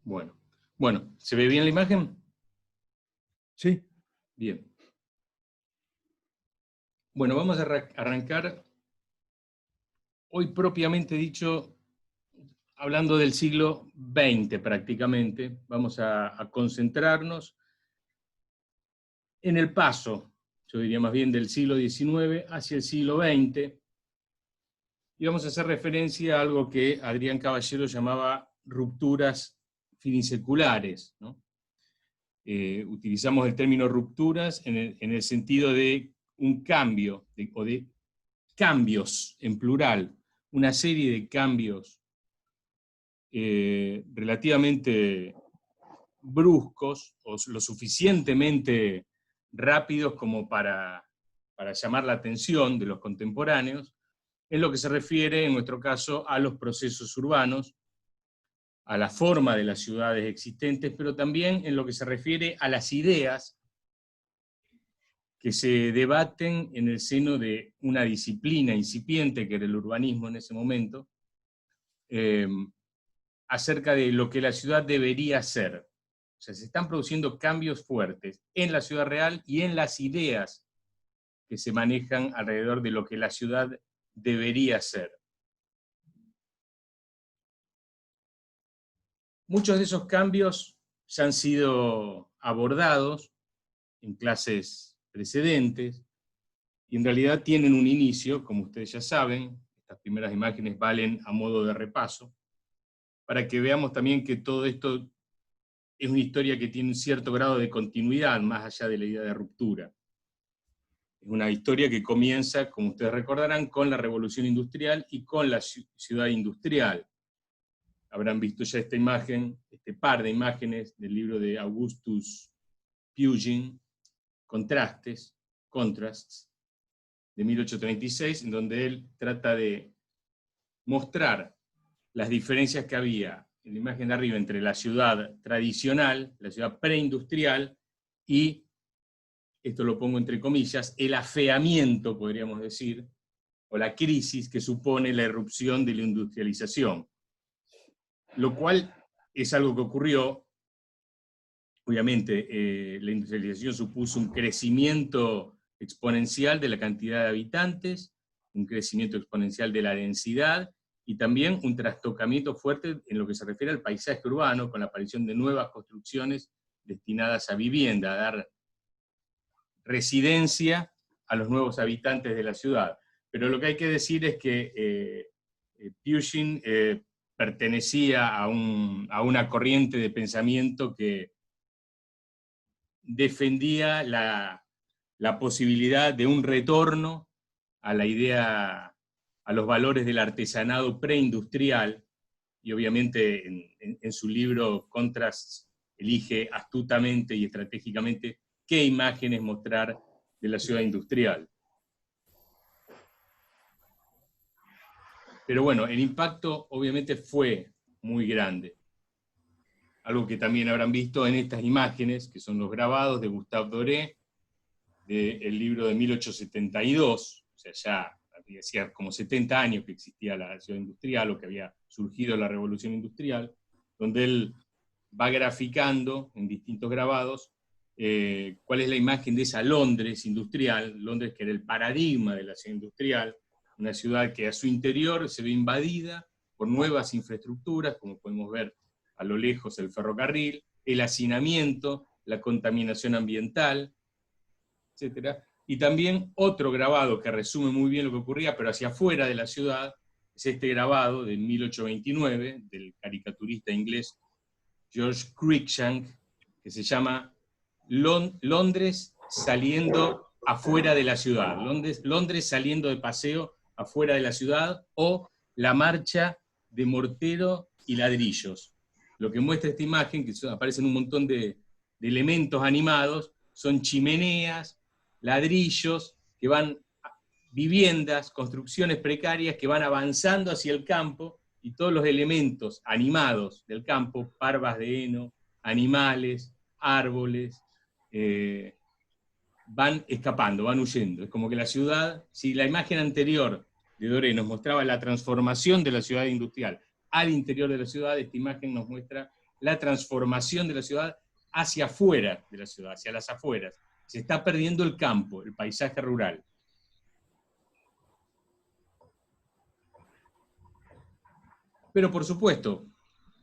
Bueno, bueno, ¿se ve bien la imagen? Sí. Bien. Bueno, vamos a arrancar hoy propiamente dicho, hablando del siglo XX prácticamente. Vamos a concentrarnos en el paso, yo diría más bien del siglo XIX hacia el siglo XX, y vamos a hacer referencia a algo que Adrián Caballero llamaba rupturas finiseculares, ¿no? Utilizamos el término rupturas en el sentido de un cambio, o de cambios en plural, una serie de cambios relativamente bruscos o lo suficientemente rápidos como para llamar la atención de los contemporáneos, en lo que se refiere, en nuestro caso, a los procesos urbanos, a la forma de las ciudades existentes, pero también en lo que se refiere a las ideas que se debaten en el seno de una disciplina incipiente, que era el urbanismo en ese momento, acerca de lo que la ciudad debería ser. O sea, se están produciendo cambios fuertes en la ciudad real y en las ideas que se manejan alrededor de lo que la ciudad debería ser. Muchos de esos cambios ya han sido abordados en clases precedentes y en realidad tienen un inicio, como ustedes ya saben. Estas primeras imágenes valen a modo de repaso, para que veamos también que todo esto es una historia que tiene un cierto grado de continuidad, más allá de la idea de ruptura. Es una historia que comienza, como ustedes recordarán, con la Revolución Industrial y con la ciudad industrial. Habrán visto ya esta imagen, este par de imágenes del libro de Augustus Pugin, Contrasts, de 1836, en donde él trata de mostrar las diferencias que había en la imagen de arriba entre la ciudad tradicional, la ciudad preindustrial, y, esto lo pongo entre comillas, el afeamiento, podríamos decir, o la crisis que supone la irrupción de la industrialización. Lo cual es algo que ocurrió. Obviamente, la industrialización supuso un crecimiento exponencial de la cantidad de habitantes, un crecimiento exponencial de la densidad, y también un trastocamiento fuerte en lo que se refiere al paisaje urbano, con la aparición de nuevas construcciones destinadas a vivienda, a dar residencia a los nuevos habitantes de la ciudad. Pero lo que hay que decir es que Pugin pertenecía a una corriente de pensamiento que defendía la posibilidad de un retorno a la idea, a los valores del artesanado preindustrial, y obviamente en su libro Contrasts elige astutamente y estratégicamente qué imágenes mostrar de la ciudad industrial. Pero bueno, el impacto obviamente fue muy grande. Algo que también habrán visto en estas imágenes, que son los grabados de Gustave Doré, del libro de 1872, o sea, ya hacía como 70 años que existía la ciudad industrial, o que había surgido la revolución industrial, donde él va graficando en distintos grabados cuál es la imagen de esa Londres industrial, Londres que era el paradigma de la ciudad industrial, una ciudad que a su interior se ve invadida por nuevas infraestructuras, como podemos ver a lo lejos el ferrocarril, el hacinamiento, la contaminación ambiental, etc. Y también otro grabado que resume muy bien lo que ocurría, pero hacia afuera de la ciudad, es este grabado de 1829, del caricaturista inglés George Cruikshank, que se llama Londres saliendo afuera de la ciudad, Londres saliendo de paseo afuera de la ciudad, o la marcha de mortero y ladrillos. Lo que muestra esta imagen, que aparecen un montón de elementos animados, son chimeneas, ladrillos, que van, viviendas, construcciones precarias que van avanzando hacia el campo, y todos los elementos animados del campo, parvas de heno, animales, árboles, van escapando, van huyendo. Es como que la ciudad, si la imagen anterior de Doré nos mostraba la transformación de la ciudad industrial al interior de la ciudad, esta imagen nos muestra la transformación de la ciudad hacia afuera de la ciudad, hacia las afueras. Se está perdiendo el campo, el paisaje rural. Pero por supuesto,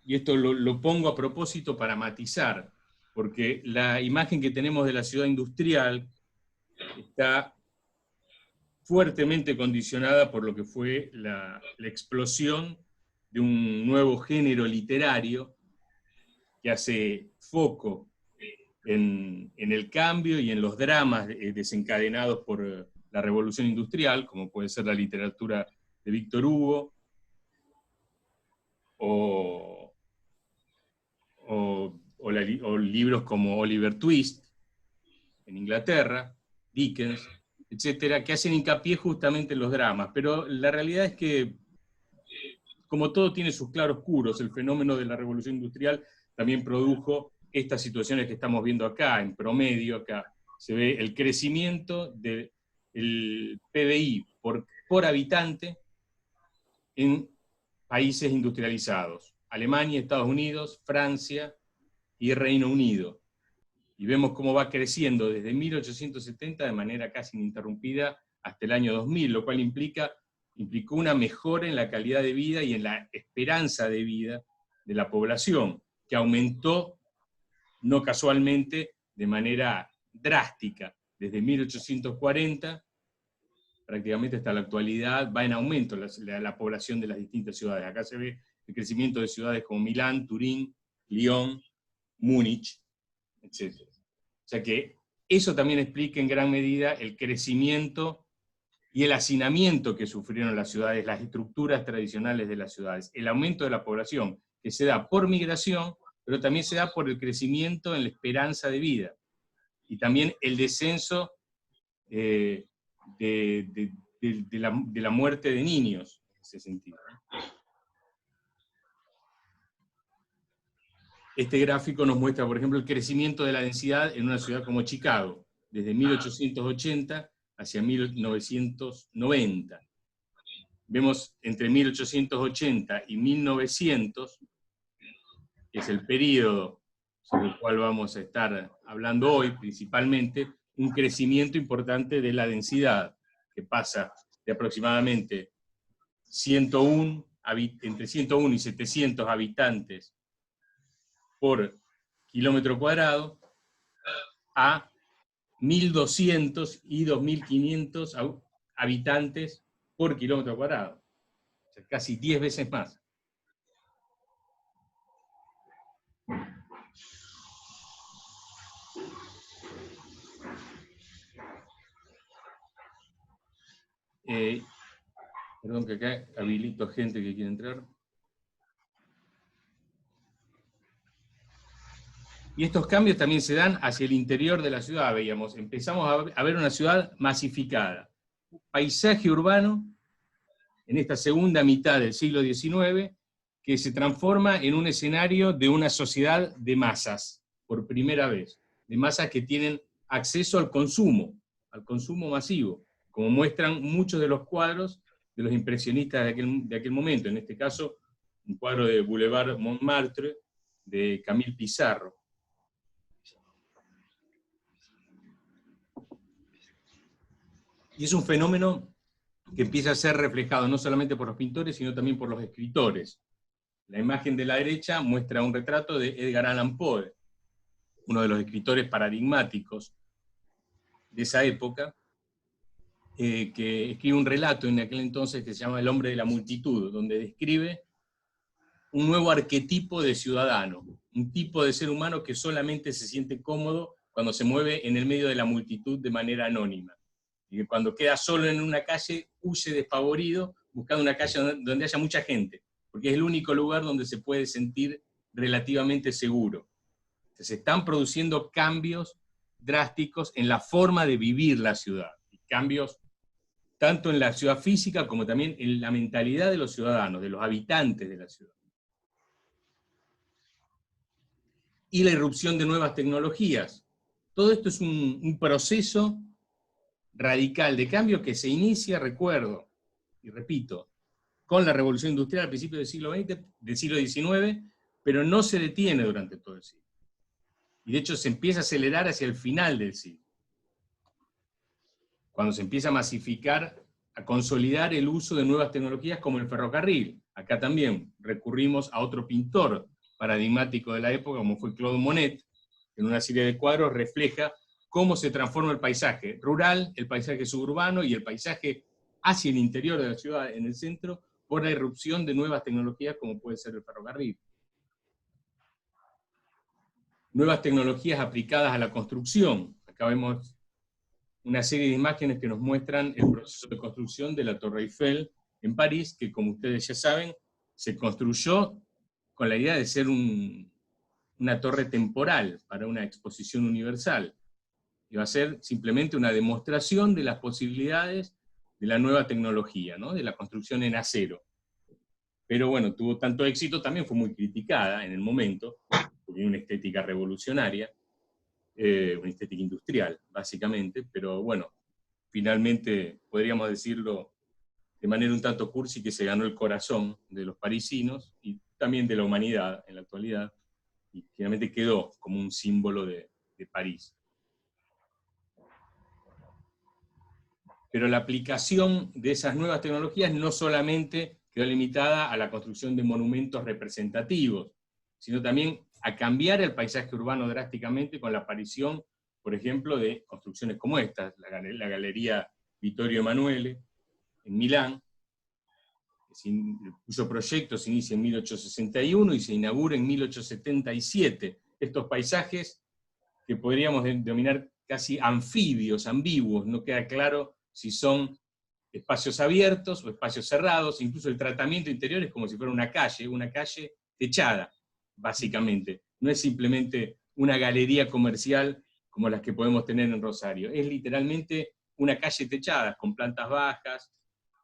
y esto lo pongo a propósito para matizar, porque la imagen que tenemos de la ciudad industrial está fuertemente condicionada por lo que fue la explosión de un nuevo género literario que hace foco en el cambio y en los dramas desencadenados por la revolución industrial, como puede ser la literatura de Víctor Hugo, o libros como Oliver Twist, en Inglaterra, Dickens, etcétera, que hacen hincapié justamente en los dramas. Pero la realidad es que, como todo tiene sus claroscuros, el fenómeno de la revolución industrial también produjo estas situaciones que estamos viendo acá. En promedio, acá se ve el crecimiento del PBI por habitante en países industrializados: Alemania, Estados Unidos, Francia y Reino Unido. Y vemos cómo va creciendo desde 1870 de manera casi ininterrumpida hasta el año 2000, lo cual implicó una mejora en la calidad de vida y en la esperanza de vida de la población, que aumentó, no casualmente, de manera drástica. Desde 1840, prácticamente hasta la actualidad, va en aumento la población de las distintas ciudades. Acá se ve el crecimiento de ciudades como Milán, Turín, Lyon, Múnich, etc. O sea que eso también explica en gran medida el crecimiento y el hacinamiento que sufrieron las ciudades, las estructuras tradicionales de las ciudades, el aumento de la población, que se da por migración, pero también se da por el crecimiento en la esperanza de vida, y también el descenso de la muerte de niños, en ese sentido. Este gráfico nos muestra, por ejemplo, el crecimiento de la densidad en una ciudad como Chicago, desde 1880 hacia 1990. Vemos entre 1880 y 1900, que es el periodo sobre el cual vamos a estar hablando hoy principalmente, un crecimiento importante de la densidad, que pasa de aproximadamente entre 101 y 700 habitantes por kilómetro cuadrado a 1.200 y 2.500 habitantes por kilómetro cuadrado. O sea, casi 10 veces más. Perdón que acá habilito gente que quiere entrar. Y estos cambios también se dan hacia el interior de la ciudad, veíamos. Empezamos a ver una ciudad masificada. Un paisaje urbano, en esta segunda mitad del siglo XIX, que se transforma en un escenario de una sociedad de masas, por primera vez. De masas que tienen acceso al consumo masivo, como muestran muchos de los cuadros de los impresionistas de aquel momento. En este caso, un cuadro de Boulevard Montmartre, de Camille Pissarro. Y es un fenómeno que empieza a ser reflejado no solamente por los pintores, sino también por los escritores. La imagen de la derecha muestra un retrato de Edgar Allan Poe, uno de los escritores paradigmáticos de esa época, que escribe un relato en aquel entonces que se llama El hombre de la multitud, donde describe un nuevo arquetipo de ciudadano, un tipo de ser humano que solamente se siente cómodo cuando se mueve en el medio de la multitud de manera anónima, y que cuando queda solo en una calle huye despavorido buscando una calle donde haya mucha gente, porque es el único lugar donde se puede sentir relativamente seguro. Entonces, se están produciendo cambios drásticos en la forma de vivir la ciudad, y cambios tanto en la ciudad física como también en la mentalidad de los ciudadanos, de los habitantes de la ciudad. Y la irrupción de nuevas tecnologías. Todo esto es un proceso radical de cambio que se inicia, recuerdo, y repito, con la revolución industrial al principio del siglo XIX, pero no se detiene durante todo el siglo. Y de hecho se empieza a acelerar hacia el final del siglo, cuando se empieza a masificar, a consolidar el uso de nuevas tecnologías como el ferrocarril. Acá también recurrimos a otro pintor paradigmático de la época, como fue Claude Monet, que en una serie de cuadros refleja cómo se transforma el paisaje rural, el paisaje suburbano y el paisaje hacia el interior de la ciudad, en el centro, por la irrupción de nuevas tecnologías como puede ser el ferrocarril. Nuevas tecnologías aplicadas a la construcción. Acá vemos una serie de imágenes que nos muestran el proceso de construcción de la Torre Eiffel en París, que como ustedes ya saben, se construyó con la idea de ser una torre temporal para una exposición universal. Iba a ser simplemente una demostración de las posibilidades de la nueva tecnología, ¿no? De la construcción en acero. Pero bueno, tuvo tanto éxito, también fue muy criticada en el momento, porque tiene una estética revolucionaria, una estética industrial, básicamente, pero bueno, finalmente podríamos decirlo de manera un tanto cursi que se ganó el corazón de los parisinos y también de la humanidad en la actualidad, y finalmente quedó como un símbolo de París. Pero la aplicación de esas nuevas tecnologías no solamente quedó limitada a la construcción de monumentos representativos, sino también a cambiar el paisaje urbano drásticamente con la aparición, por ejemplo, de construcciones como esta, la Galería Vittorio Emanuele, en Milán, cuyo proyecto se inicia en 1861 y se inaugura en 1877. Estos paisajes que podríamos denominar casi anfibios, ambiguos, no queda claro si son espacios abiertos o espacios cerrados, incluso el tratamiento interior es como si fuera una calle techada, básicamente. No es simplemente una galería comercial como las que podemos tener en Rosario, es literalmente una calle techada, con plantas bajas,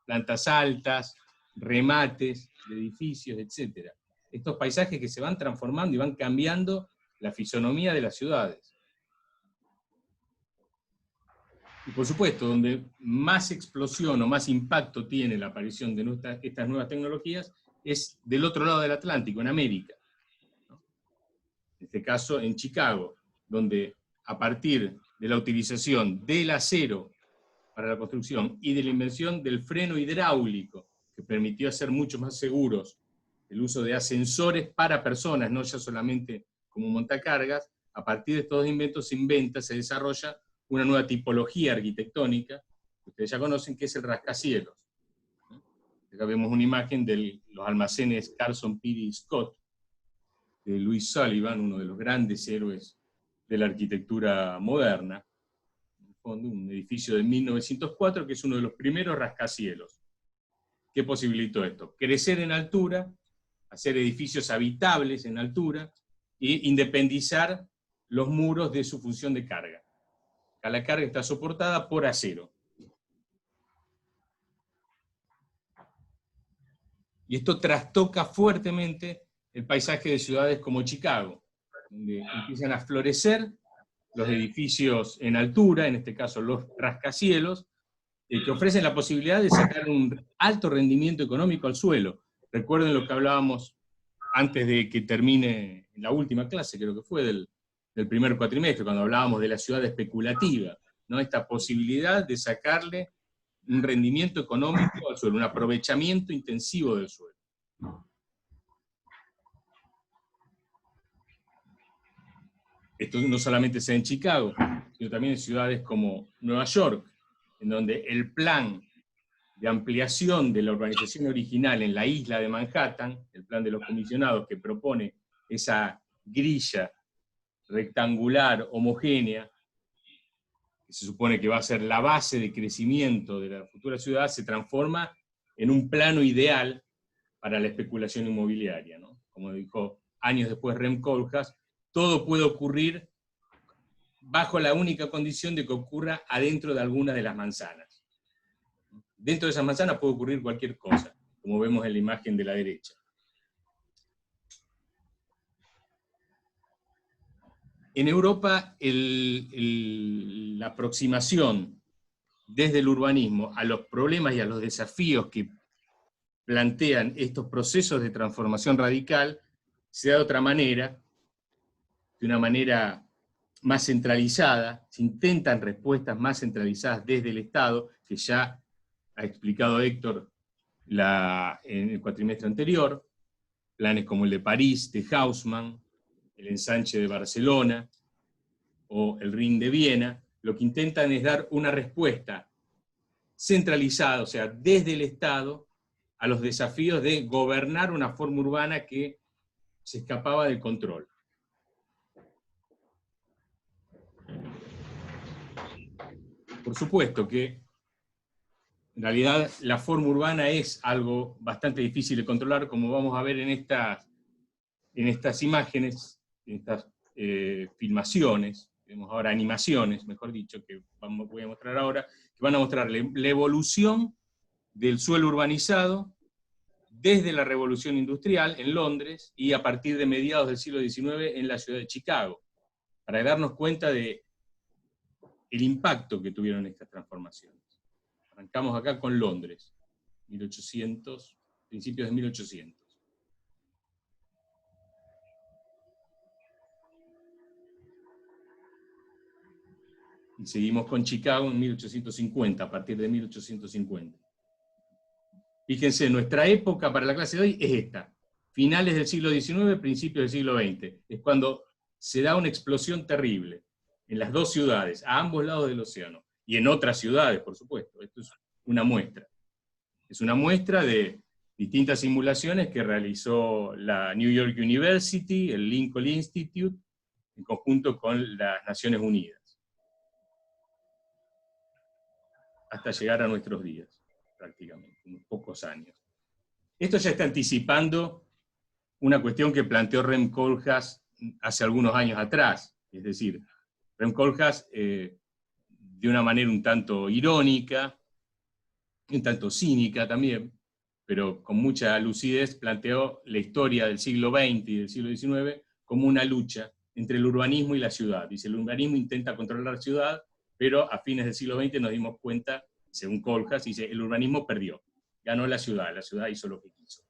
plantas altas, remates de edificios, etc. Estos paisajes que se van transformando y van cambiando la fisonomía de las ciudades. Y por supuesto, donde más explosión o más impacto tiene la aparición de estas nuevas tecnologías es del otro lado del Atlántico, en América. En este caso, en Chicago, donde a partir de la utilización del acero para la construcción y de la invención del freno hidráulico, que permitió hacer mucho más seguros el uso de ascensores para personas, no ya solamente como montacargas, a partir de estos dos inventos se desarrolla una nueva tipología arquitectónica, que ustedes ya conocen, que es el rascacielos. Acá vemos una imagen de los almacenes Carson Peary Scott, de Louis Sullivan, uno de los grandes héroes de la arquitectura moderna, en el fondo, un edificio de 1904, que es uno de los primeros rascacielos. ¿Qué posibilitó esto? Crecer en altura, hacer edificios habitables en altura, e independizar los muros de su función de carga. Acá la carga está soportada por acero. Y esto trastoca fuertemente el paisaje de ciudades como Chicago, donde empiezan a florecer los edificios en altura, en este caso los rascacielos, que ofrecen la posibilidad de sacar un alto rendimiento económico al suelo. Recuerden lo que hablábamos antes de que termine la última clase, creo que fue del primer cuatrimestre, cuando hablábamos de la ciudad especulativa, ¿no? Esta posibilidad de sacarle un rendimiento económico al suelo, un aprovechamiento intensivo del suelo. Esto no solamente se da en Chicago, sino también en ciudades como Nueva York, en donde el plan de ampliación de la urbanización original en la isla de Manhattan, el plan de los comisionados que propone esa grilla rectangular, homogénea, que se supone que va a ser la base de crecimiento de la futura ciudad, se transforma en un plano ideal para la especulación inmobiliaria, ¿no? Como dijo años después Rem Koolhaas, todo puede ocurrir bajo la única condición de que ocurra adentro de alguna de las manzanas. Dentro de esas manzanas puede ocurrir cualquier cosa, como vemos en la imagen de la derecha. En Europa, la aproximación desde el urbanismo a los problemas y a los desafíos que plantean estos procesos de transformación radical se da de otra manera, de una manera más centralizada, se intentan respuestas más centralizadas desde el Estado, que ya ha explicado Héctor en el cuatrimestre anterior, planes como el de París, de Haussmann, el ensanche de Barcelona, o el Ring de Viena, lo que intentan es dar una respuesta centralizada, o sea, desde el Estado, a los desafíos de gobernar una forma urbana que se escapaba del control. Por supuesto que en realidad la forma urbana es algo bastante difícil de controlar, como vamos a ver en estas imágenes, en estas filmaciones, tenemos ahora animaciones, mejor dicho, que voy a mostrar ahora, que van a mostrar la evolución del suelo urbanizado desde la Revolución Industrial en Londres y a partir de mediados del siglo XIX en la ciudad de Chicago, para darnos cuenta de el impacto que tuvieron estas transformaciones. Arrancamos acá con Londres, 1800, principios de 1800. Y seguimos con Chicago en 1850, a partir de 1850. Fíjense, nuestra época para la clase de hoy es esta, finales del siglo XIX, principios del siglo XX. Es cuando se da una explosión terrible en las dos ciudades, a ambos lados del océano, y en otras ciudades, por supuesto. Esto es una muestra. Es una muestra de distintas simulaciones que realizó la New York University, el Lincoln Institute, en conjunto con las Naciones Unidas, hasta llegar a nuestros días, prácticamente, unos pocos años. Esto ya está anticipando una cuestión que planteó Rem Koolhaas hace algunos años atrás, es decir, Rem Koolhaas, de una manera un tanto irónica, un tanto cínica también, pero con mucha lucidez, planteó la historia del siglo XX y del siglo XIX como una lucha entre el urbanismo y la ciudad. Dice, el urbanismo intenta controlar la ciudad, pero a fines del siglo XX nos dimos cuenta, según Koolhaas, dice, el urbanismo perdió, ganó la ciudad hizo lo que quiso.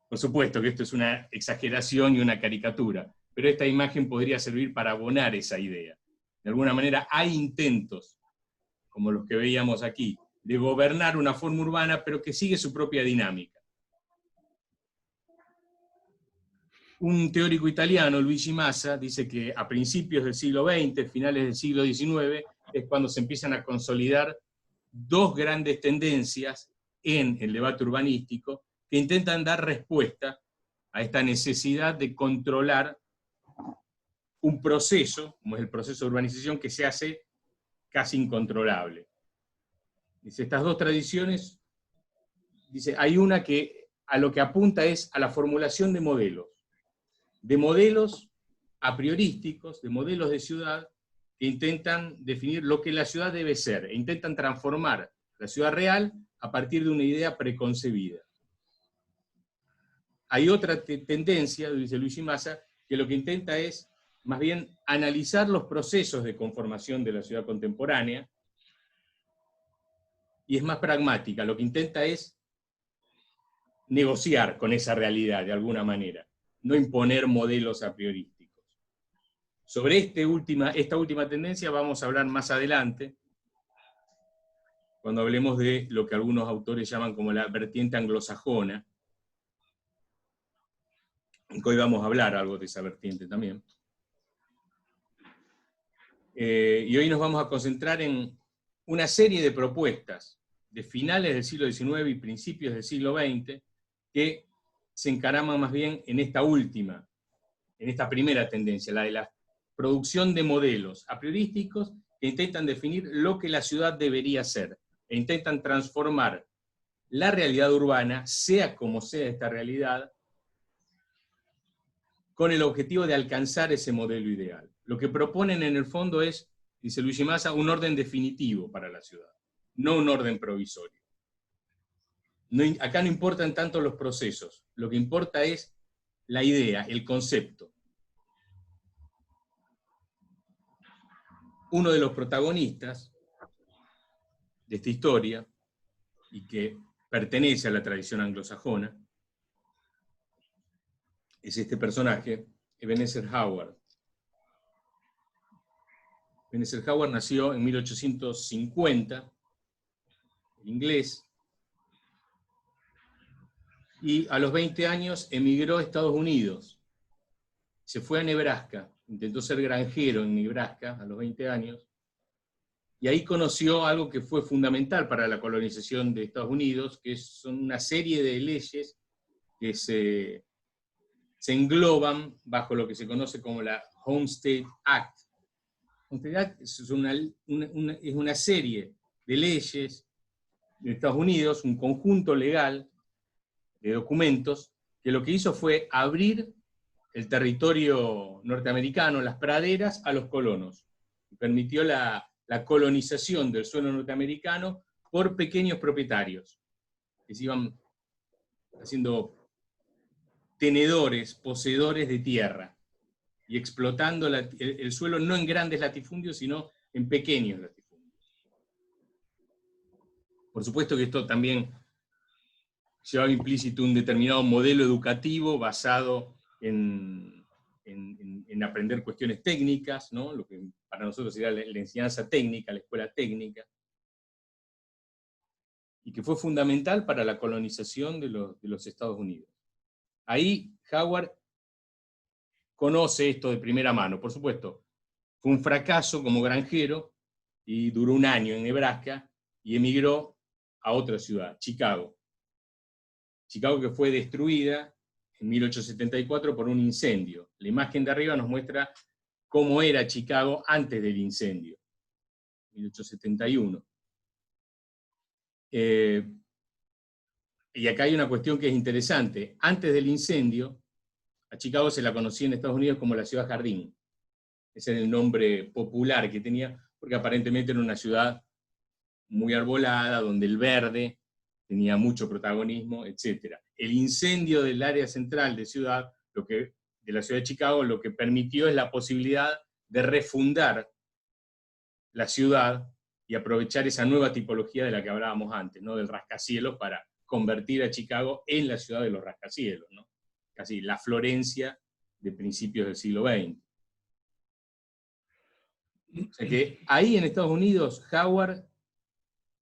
Por supuesto que esto es una exageración y una caricatura, pero esta imagen podría servir para abonar esa idea. De alguna manera hay intentos, como los que veíamos aquí, de gobernar una forma urbana, pero que sigue su propia dinámica. Un teórico italiano, Luigi Massa, dice que a principios del siglo XX, finales del siglo XIX, es cuando se empiezan a consolidar dos grandes tendencias en el debate urbanístico que intentan dar respuesta a esta necesidad de controlar un proceso, como es el proceso de urbanización, que se hace casi incontrolable. Dice, estas dos tradiciones, dice, hay una que a lo que apunta es a la formulación de modelos a priorísticos, de modelos de ciudad, que intentan definir lo que la ciudad debe ser, e intentan transformar la ciudad real a partir de una idea preconcebida. Hay otra tendencia, dice Luigi Massa, que lo que intenta es, más bien, analizar los procesos de conformación de la ciudad contemporánea, y es más pragmática, lo que intenta es negociar con esa realidad de alguna manera, no imponer modelos a priorísticos. Sobre esta última tendencia vamos a hablar más adelante, cuando hablemos de lo que algunos autores llaman como la vertiente anglosajona, que hoy vamos a hablar algo de esa vertiente también. Y hoy nos vamos a concentrar en una serie de propuestas de finales del siglo XIX y principios del siglo XX que se encaraman más bien en esta primera tendencia, la de la producción de modelos a priorísticos que intentan definir lo que la ciudad debería ser, e intentan transformar la realidad urbana, sea como sea esta realidad, con el objetivo de alcanzar ese modelo ideal. Lo que proponen en el fondo es, dice Luigi Massa, un orden definitivo para la ciudad, no un orden provisorio. Acá no importan tanto los procesos, lo que importa es la idea, el concepto. Uno de los protagonistas de esta historia, y que pertenece a la tradición anglosajona, es este personaje, Ebenezer Howard. Ebenezer Howard nació en 1850, en inglés, y a los 20 años emigró a Estados Unidos. Se fue a Nebraska, intentó ser granjero en Nebraska a los 20 años, y ahí conoció algo que fue fundamental para la colonización de Estados Unidos, que son una serie de leyes que se engloban bajo lo que se conoce como la Homestead Act. Homestead Act es una serie de leyes de Estados Unidos, un conjunto legal de documentos, que lo que hizo fue abrir el territorio norteamericano, las praderas, a los colonos. Permitió la colonización del suelo norteamericano por pequeños propietarios, que se iban haciendo tenedores, poseedores de tierra, y explotando el suelo no en grandes latifundios, sino en pequeños latifundios. Por supuesto que esto también llevaba implícito un determinado modelo educativo basado en aprender cuestiones técnicas, ¿no? Lo que para nosotros sería la enseñanza técnica, la escuela técnica, y que fue fundamental para la colonización de los Estados Unidos. Ahí Howard conoce esto de primera mano. Por supuesto, fue un fracaso como granjero, y duró un año en Nebraska, y emigró a otra ciudad, Chicago. Chicago, que fue destruida en 1874 por un incendio. La imagen de arriba nos muestra cómo era Chicago antes del incendio, 1871. Y acá hay una cuestión que es interesante. Antes del incendio, a Chicago se la conocía en Estados Unidos como la ciudad jardín. Ese era el nombre popular que tenía, porque aparentemente era una ciudad muy arbolada, donde el verde tenía mucho protagonismo, etc. El incendio del área central de la ciudad de Chicago, lo que permitió es la posibilidad de refundar la ciudad y aprovechar esa nueva tipología de la que hablábamos antes, ¿no? Del rascacielos, para convertir a Chicago en la ciudad de los rascacielos, ¿no? Casi la Florencia de principios del siglo XX. O sea que ahí en Estados Unidos, Howard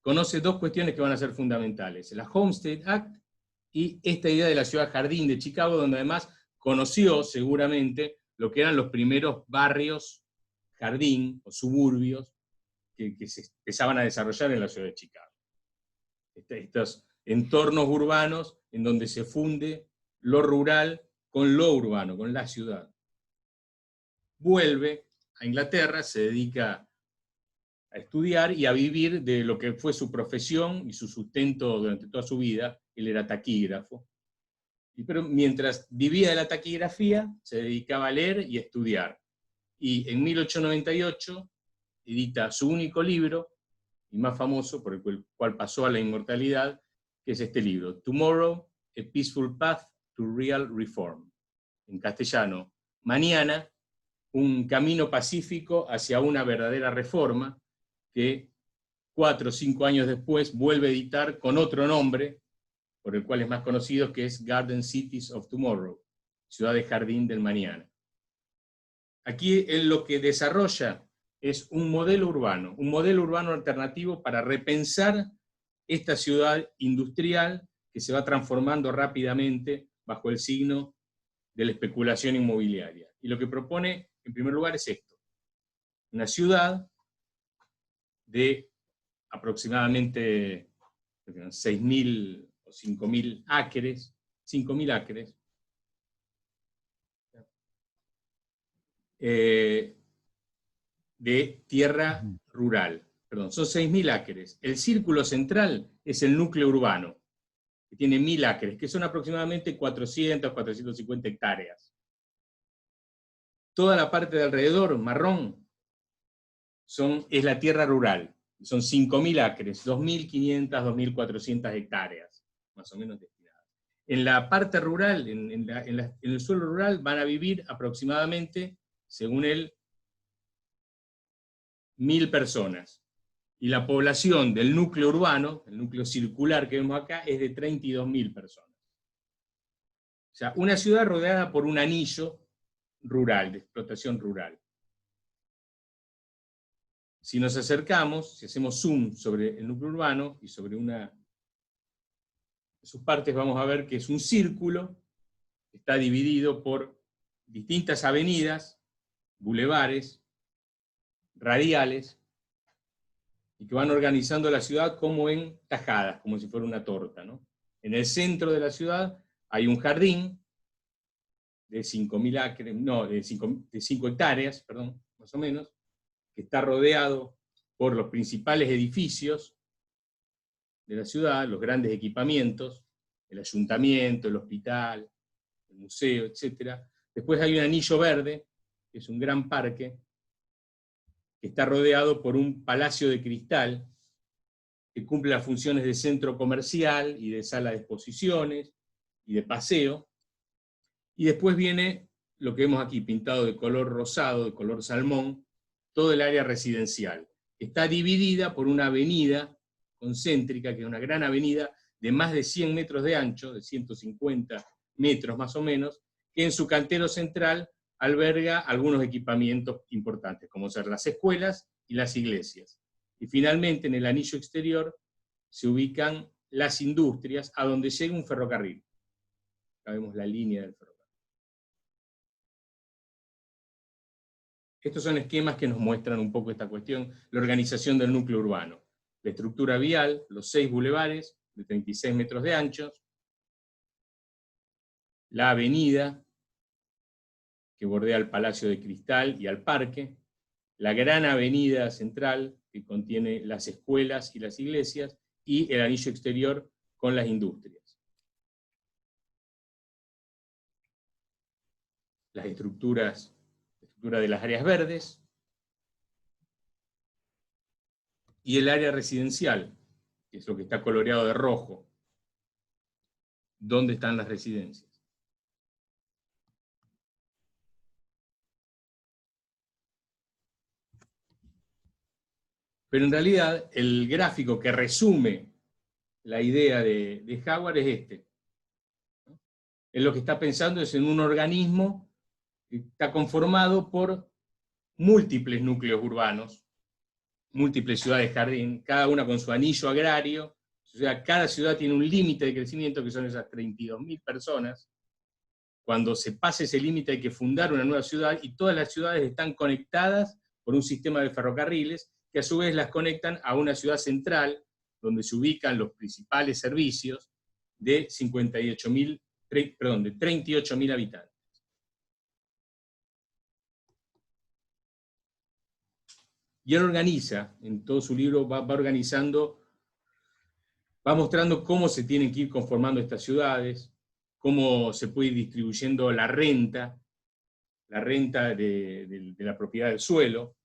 conoce dos cuestiones que van a ser fundamentales: la Homestead Act y esta idea de la ciudad jardín de Chicago, donde además conoció seguramente lo que eran los primeros barrios jardín o suburbios que se empezaban a desarrollar en la ciudad de Chicago. Estos entornos urbanos en donde se funde lo rural con lo urbano, con la ciudad. Vuelve a Inglaterra, se dedica a estudiar y a vivir de lo que fue su profesión y su sustento durante toda su vida. Él era taquígrafo. Pero mientras vivía de la taquigrafía, se dedicaba a leer y a estudiar. Y en 1898 edita su único libro, y más famoso, por el cual pasó a la inmortalidad, que es este libro, Tomorrow, A Peaceful Path to Real Reform. En castellano, Mañana, un camino pacífico hacia una verdadera reforma, que 4 o 5 años después vuelve a editar con otro nombre, por el cual es más conocido, que es Garden Cities of Tomorrow, Ciudad de Jardín del Mañana. Aquí él lo que desarrolla es un modelo urbano alternativo para repensar esta ciudad industrial que se va transformando rápidamente bajo el signo de la especulación inmobiliaria. Y lo que propone, en primer lugar, es esto: una ciudad de aproximadamente 6.000 o 5.000 acres, 5.000 acres, de tierra rural. Perdón, son 6.000 acres. El círculo central es el núcleo urbano, que tiene 1.000 acres, que son aproximadamente 400, 450 hectáreas. Toda la parte de alrededor, marrón, es la tierra rural. Son 5.000 acres, 2.500, 2.400 hectáreas, más o menos destinadas. En la parte rural, en el suelo rural, van a vivir aproximadamente, según él, 1.000 personas. Y la población del núcleo urbano, el núcleo circular que vemos acá, es de 32.000 personas. O sea, una ciudad rodeada por un anillo rural, de explotación rural. Si nos acercamos, si hacemos zoom sobre el núcleo urbano y sobre una de sus partes, vamos a ver que es un círculo, está dividido por distintas avenidas, bulevares, radiales, y que van organizando la ciudad como en tajadas, como si fuera una torta, ¿no? En el centro de la ciudad hay un jardín de 5.000 acres, no, de 5 hectáreas, perdón, más o menos, que está rodeado por los principales edificios de la ciudad, los grandes equipamientos, el ayuntamiento, el hospital, el museo, etc. Después hay un anillo verde, que es un gran parque, que está rodeado por un palacio de cristal, que cumple las funciones de centro comercial y de sala de exposiciones y de paseo. Y después viene lo que vemos aquí, pintado de color rosado, de color salmón, todo el área residencial. Está dividida por una avenida concéntrica, que es una gran avenida de más de 100 metros de ancho, de 150 metros más o menos, que en su cantero central alberga algunos equipamientos importantes, como ser las escuelas y las iglesias. Y finalmente, en el anillo exterior, se ubican las industrias, a donde llega un ferrocarril. Acá vemos la línea del ferrocarril. Estos son esquemas que nos muestran un poco esta cuestión, la organización del núcleo urbano. La estructura vial, los 6 bulevares de 36 metros de ancho, la avenida que bordea el Palacio de Cristal y al parque, la gran avenida central que contiene las escuelas y las iglesias, y el anillo exterior con las industrias. Las estructuras, la estructura de las áreas verdes, y el área residencial, que es lo que está coloreado de rojo. ¿Dónde están las residencias? Pero en realidad el gráfico que resume la idea de Howard es este. Él lo que está pensando es en un organismo que está conformado por múltiples núcleos urbanos, múltiples ciudades jardín, cada una con su anillo agrario. O sea, cada ciudad tiene un límite de crecimiento, que son esas 32.000 personas. Cuando se pase ese límite hay que fundar una nueva ciudad, y todas las ciudades están conectadas por un sistema de ferrocarriles, que a su vez las conectan a una ciudad central, donde se ubican los principales servicios de 38.000 habitantes. Y él organiza, en todo su libro va organizando, va mostrando cómo se tienen que ir conformando estas ciudades, cómo se puede ir distribuyendo la renta de la propiedad del suelo,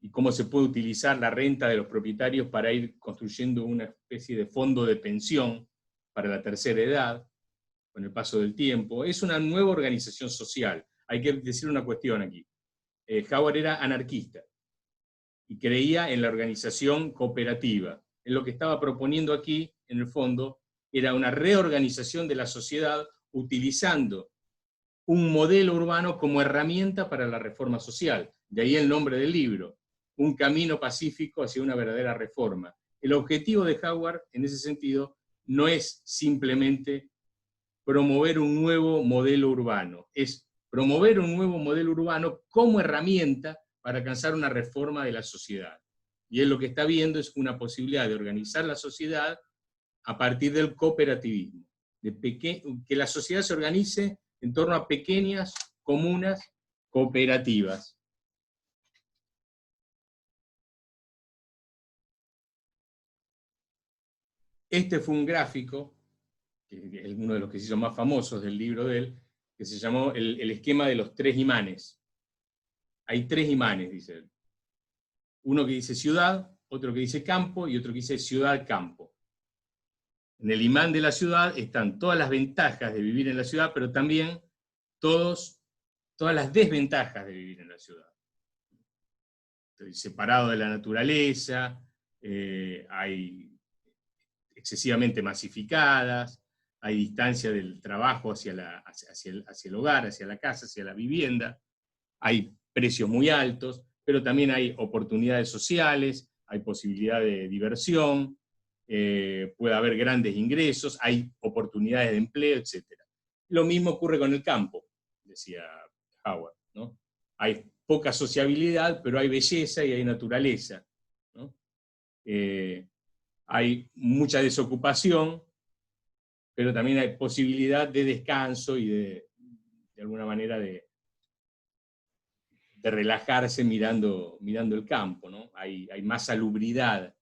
y cómo se puede utilizar la renta de los propietarios para ir construyendo una especie de fondo de pensión para la tercera edad, con el paso del tiempo. Es una nueva organización social. Hay que decir una cuestión aquí. Howard era anarquista y creía en la organización cooperativa. En lo que estaba proponiendo aquí, en el fondo, era una reorganización de la sociedad utilizando un modelo urbano como herramienta para la reforma social. De ahí el nombre del libro, Un camino pacífico hacia una verdadera reforma. El objetivo de Howard, en ese sentido, no es simplemente promover un nuevo modelo urbano, es promover un nuevo modelo urbano como herramienta para alcanzar una reforma de la sociedad. Y él lo que está viendo es una posibilidad de organizar la sociedad a partir del cooperativismo, que la sociedad se organice en torno a pequeñas comunas cooperativas. Este fue un gráfico, que es uno de los que se hizo más famosos del libro de él, que se llamó el esquema de los 3 imanes. Hay 3 imanes, dice él. Uno que dice ciudad, otro que dice campo, y otro que dice ciudad-campo. En el imán de la ciudad están todas las ventajas de vivir en la ciudad, pero también todas las desventajas de vivir en la ciudad. Estoy separado de la naturaleza, hay excesivamente masificadas, hay distancia del trabajo hacia el hogar, hacia la casa, hacia la vivienda, hay precios muy altos, pero también hay oportunidades sociales, hay posibilidad de diversión, puede haber grandes ingresos, hay oportunidades de empleo, etc. Lo mismo ocurre con el campo, decía Howard, ¿no? Hay poca sociabilidad, pero hay belleza y hay naturaleza, ¿no? Hay mucha desocupación, pero también hay posibilidad de descanso y de alguna manera de relajarse mirando el campo, ¿no? Hay más salubridad,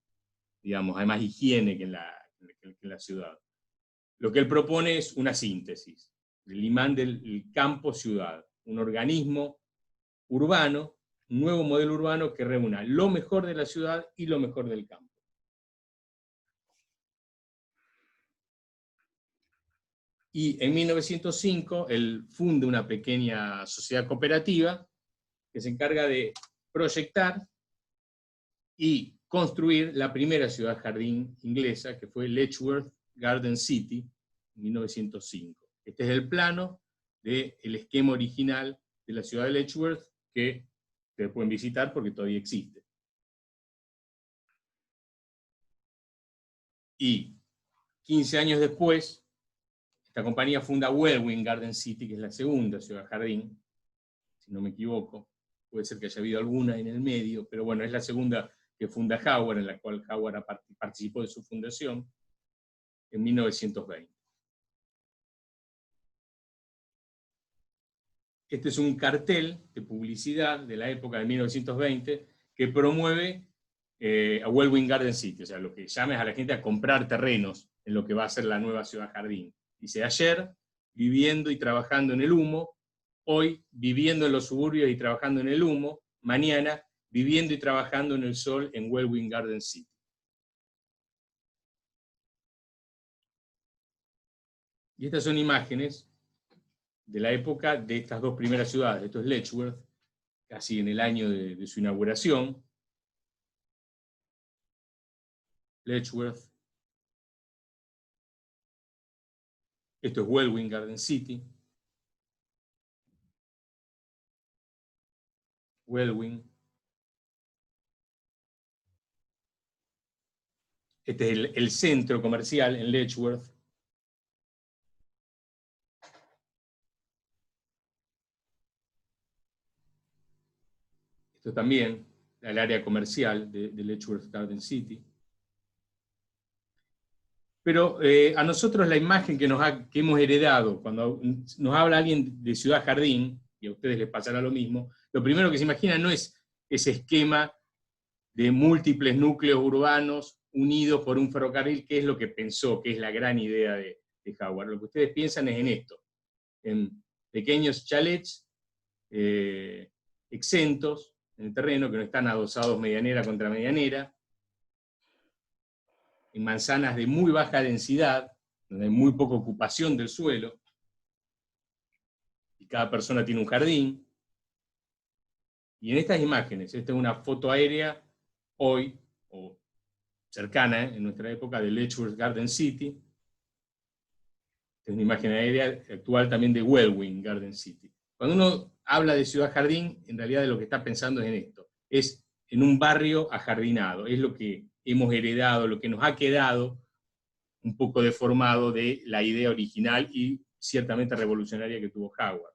digamos, hay más higiene que en la ciudad. Lo que él propone es una síntesis, el imán del campo-ciudad, un organismo urbano, un nuevo modelo urbano que reúna lo mejor de la ciudad y lo mejor del campo. Y en 1905 él funda una pequeña sociedad cooperativa que se encarga de proyectar y construir la primera ciudad jardín inglesa, que fue Letchworth Garden City, en 1905. Este es el plano del esquema original de la ciudad de Letchworth, que ustedes pueden visitar porque todavía existe. Y 15 años después, esta compañía funda Welwyn Garden City, que es la segunda ciudad jardín, si no me equivoco. Puede ser que haya habido alguna en el medio, pero bueno, es la segunda que funda Howard, en la cual Howard participó de su fundación, en 1920. Este es un cartel de publicidad de la época de 1920 que promueve a Welwyn Garden City, o sea, lo que llama a la gente a comprar terrenos en lo que va a ser la nueva ciudad jardín. Dice, ayer viviendo y trabajando en el humo, hoy viviendo en los suburbios y trabajando en el humo, mañana viviendo y trabajando en el sol en Welwyn Garden City. Y estas son imágenes de la época de estas dos primeras ciudades. Esto es Letchworth, casi en el año de su inauguración. Letchworth. Esto es Welwyn Garden City. Welwyn. Este es el centro comercial en Letchworth. Esto también, el área comercial de Letchworth Garden City. Pero a nosotros la imagen que hemos heredado, cuando nos habla alguien de ciudad jardín, y a ustedes les pasará lo mismo, lo primero que se imagina no es ese esquema de múltiples núcleos urbanos unidos por un ferrocarril, que es lo que pensó, que es la gran idea de Howard. Lo que ustedes piensan es en esto, en pequeños chalets exentos en el terreno, que no están adosados medianera contra medianera, en manzanas de muy baja densidad, donde hay muy poca ocupación del suelo, y cada persona tiene un jardín. Y en estas imágenes, esta es una foto aérea hoy, o cercana en nuestra época, de Letchworth Garden City. Es una imagen aérea actual también de Welwyn Garden City. Cuando uno habla de ciudad jardín, en realidad de lo que está pensando es en esto. Es en un barrio ajardinado. Es lo que hemos heredado, lo que nos ha quedado un poco deformado de la idea original y ciertamente revolucionaria que tuvo Howard.